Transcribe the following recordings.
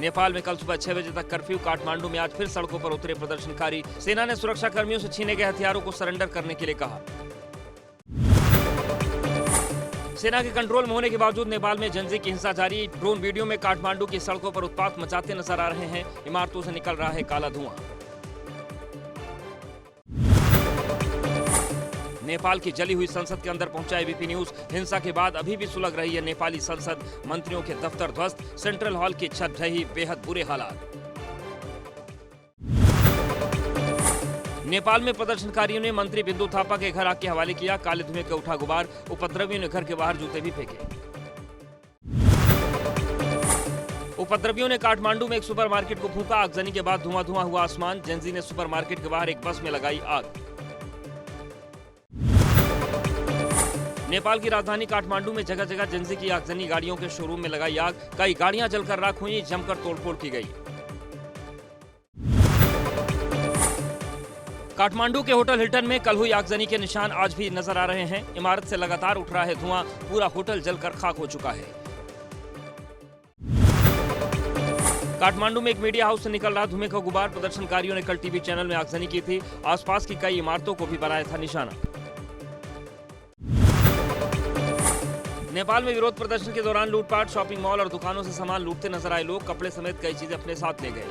नेपाल में कल सुबह 6 बजे तक कर्फ्यू। काठमांडू में आज फिर सड़कों पर उतरे प्रदर्शनकारी। सेना ने सुरक्षा कर्मियों से छीने गए हथियारों को सरेंडर करने के लिए कहा। सेना के कंट्रोल में होने के बावजूद नेपाल में जनजी की हिंसा जारी। ड्रोन वीडियो में काठमांडू की सड़कों पर उत्पात मचाते नजर आ रहे हैं। इमारतों से निकल रहा है काला धुआं। नेपाल की जली हुई संसद के अंदर पहुंचा एबीपी न्यूज। हिंसा के बाद अभी भी सुलग रही है नेपाली संसद। मंत्रियों के दफ्तर ध्वस्त, सेंट्रल हॉल की छत ढही, बेहद बुरे हालात। नेपाल में प्रदर्शनकारियों ने मंत्री बिंदु थापा के घर आग के हवाले किया। काले धुएं का उठा गुबार। उपद्रवियों ने घर के बाहर जूते भी फेंके। उपद्रवियों ने काठमांडू में एक सुपरमार्केट को फूंका। आगजनी के बाद धुआं धुआं हुआ आसमान। जेंजी ने सुपरमार्केट के बाहर एक बस में लगाई आग। नेपाल की राजधानी काठमांडू में जगह जगह जेंजी की आगजनी। गाड़ियों के शोरूम में लगाई आग। कई गाड़ियां जलकर राख हुई। जमकर तोड़फोड़ की गई। काठमांडू के होटल हिल्टन में कल हुई आगजनी के निशान आज भी नजर आ रहे हैं। इमारत से लगातार उठ रहा है धुआं। पूरा होटल जलकर खाक हो चुका है। काठमांडू में एक मीडिया हाउस से निकल रहा धुएं का गुबार। प्रदर्शनकारियों ने कल टीवी चैनल में आगजनी की थी। आसपास की कई इमारतों को भी बनाया था निशाना। नेपाल में विरोध प्रदर्शन के दौरान लूटपाट। शॉपिंग मॉल और दुकानों से सामान लूटते नजर आए लोग। कपड़े समेत कई चीजें अपने साथ ले गए।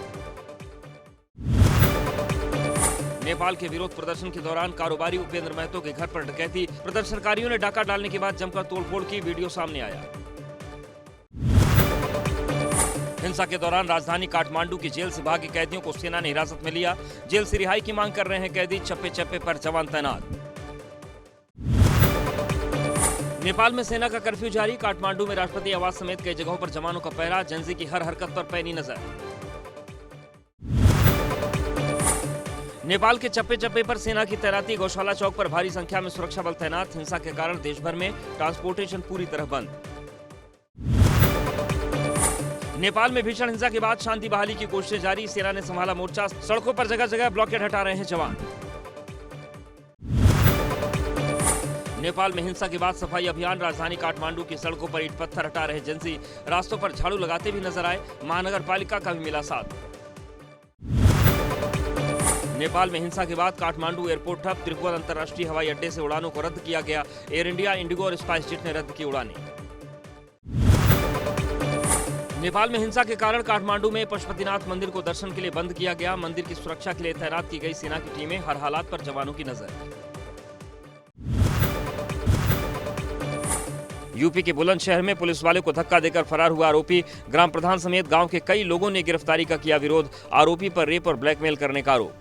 नेपाल के विरोध प्रदर्शन के दौरान कारोबारी उपेंद्र महतो के घर पर डकैती। प्रदर्शनकारियों ने डाका डालने के बाद जमकर तोड़फोड़ की। वीडियो सामने आया। हिंसा के दौरान राजधानी काठमांडू की जेल से भागे कैदियों को सेना ने हिरासत में लिया। जेल से रिहाई की मांग कर रहे हैं कैदी। चप्पे चप्पे पर जवान तैनात। नेपाल में सेना का कर्फ्यू जारी। काठमांडू में राष्ट्रपति आवास समेत कई जगहों पर जवानों का पहरा। जेंजी की हर हरकत पर पैनी नजर। नेपाल के चप्पे चप्पे पर सेना की तैनाती। गौशाला चौक पर भारी संख्या में सुरक्षा बल तैनात। हिंसा के कारण देश भर में ट्रांसपोर्टेशन पूरी तरह बंद। नेपाल में भीषण हिंसा के बाद शांति बहाली की कोशिशें जारी। सेना ने संभाला मोर्चा। सड़कों पर जगह जगह ब्लॉकेड हटा रहे हैं जवान। नेपाल में हिंसा के बाद सफाई अभियान। राजधानी काठमांडू की सड़कों पर ईंट पत्थर हटा रहे जेंजी। रास्तों पर झाड़ू लगाते भी नजर आए। महानगर पालिका का भी मिला साथ। नेपाल में हिंसा के बाद काठमांडू एयरपोर्ट ठप। त्रिभुवन अंतर्राष्ट्रीय हवाई अड्डे से उड़ानों को रद्द किया गया। एयर इंडिया, इंडिगो और स्पाइस जेट ने रद्द की उड़ानें। नेपाल में हिंसा के कारण काठमांडू में पशुपतिनाथ मंदिर को दर्शन के लिए बंद किया गया। मंदिर की सुरक्षा के लिए तैनात की गई सेना की टीमें। हर हालात पर जवानों की नजर। यूपी के बुलंदशहर में पुलिस वाले को धक्का देकर फरार हुआ आरोपी। ग्राम प्रधान समेत गांव के कई लोगों ने गिरफ्तारी का किया विरोध। आरोपी पर रेप और ब्लैकमेल करने का आरोप।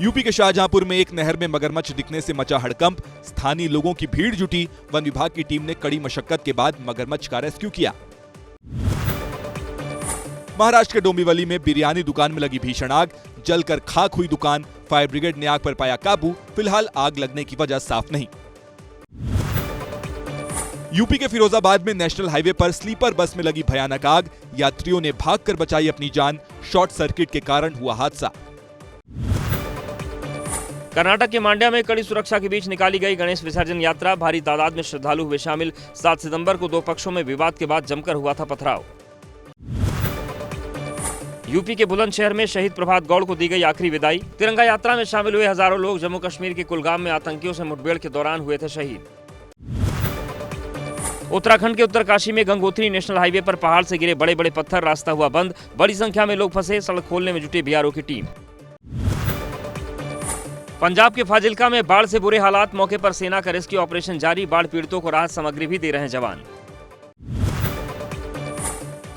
यूपी के शाहजहांपुर में एक नहर में मगरमच्छ दिखने से मचा हड़कंप। स्थानीय लोगों की भीड़ जुटी। वन विभाग की टीम ने कड़ी मशक्कत के बाद मगरमच्छ का रेस्क्यू किया। महाराष्ट्र के डोंबिवली में बिरयानी दुकान में लगी भीषण आग। जलकर खाक हुई दुकान। फायर ब्रिगेड ने आग पर पाया काबू। फिलहाल आग लगने की वजह साफ नहीं। यूपी के फिरोजाबाद में नेशनल हाईवे पर स्लीपर बस में लगी भयानक आग। यात्रियों ने भागकर बचाई अपनी जान। शॉर्ट सर्किट के कारण हुआ हादसा। कर्नाटक के मांड्या में कड़ी सुरक्षा के बीच निकाली गई गणेश विसर्जन यात्रा। भारी तादाद में श्रद्धालु हुए शामिल। 7 सितंबर को दो पक्षों में विवाद के बाद जमकर हुआ था पथराव। यूपी के बुलंदशहर में शहीद प्रभात गौड़ को दी गई आखिरी विदाई। तिरंगा यात्रा में शामिल हुए हजारों लोग। जम्मू कश्मीर के कुलगाम में आतंकियों से मुठभेड़ के दौरान हुए थे शहीद। उत्तराखंड के उत्तरकाशी में गंगोत्री नेशनल हाईवे पर पहाड़ से गिरे बड़े बड़े पत्थर। रास्ता हुआ बंद। बड़ी संख्या में लोग फंसे। सड़क खोलने में जुटी बीआरओ की टीम। पंजाब के फाजिल्का में बाढ़ से बुरे हालात। मौके पर सेना का रेस्क्यू ऑपरेशन जारी। बाढ़ पीड़ितों को राहत सामग्री भी दे रहे हैं जवान।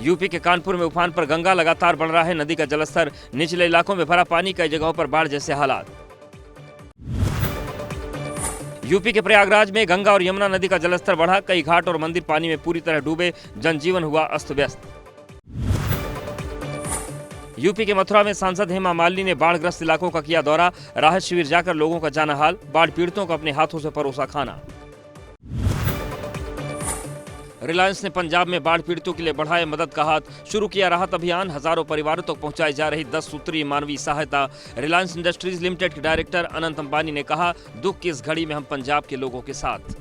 यूपी के कानपुर में उफान पर गंगा। लगातार बढ़ रहा है नदी का जलस्तर। निचले इलाकों में भरा पानी। कई जगहों पर बाढ़ जैसे हालात। यूपी के प्रयागराज में गंगा और यमुना नदी का जलस्तर बढ़ा। कई घाट और मंदिर पानी में पूरी तरह डूबे। जनजीवन हुआ अस्त व्यस्त। यूपी के मथुरा में सांसद हेमा मालिनी ने बाढ़ग्रस्त इलाकों का किया दौरा। राहत शिविर जाकर लोगों का जाना हाल। बाढ़ पीड़ितों को अपने हाथों से परोसा खाना। रिलायंस ने पंजाब में बाढ़ पीड़ितों के लिए बढ़ाए मदद का हाथ। शुरू किया राहत अभियान। हजारों परिवारों तक पहुंचाई जा रही 10 सूत्रीय मानवीय सहायता। रिलायंस इंडस्ट्रीज लिमिटेड के डायरेक्टर अनंत अंबानी ने कहा, दुख की इस घड़ी में हम पंजाब के लोगों के साथ।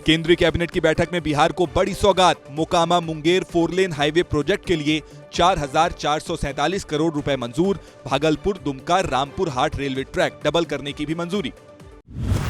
केंद्रीय कैबिनेट की बैठक में बिहार को बड़ी सौगात, Mokama Munger 4 lane highway project के लिए 4,447 करोड़ रुपए मंजूर, भागलपुर दुमका रामपुर हाट रेलवे ट्रैक डबल करने की भी मंजूरी।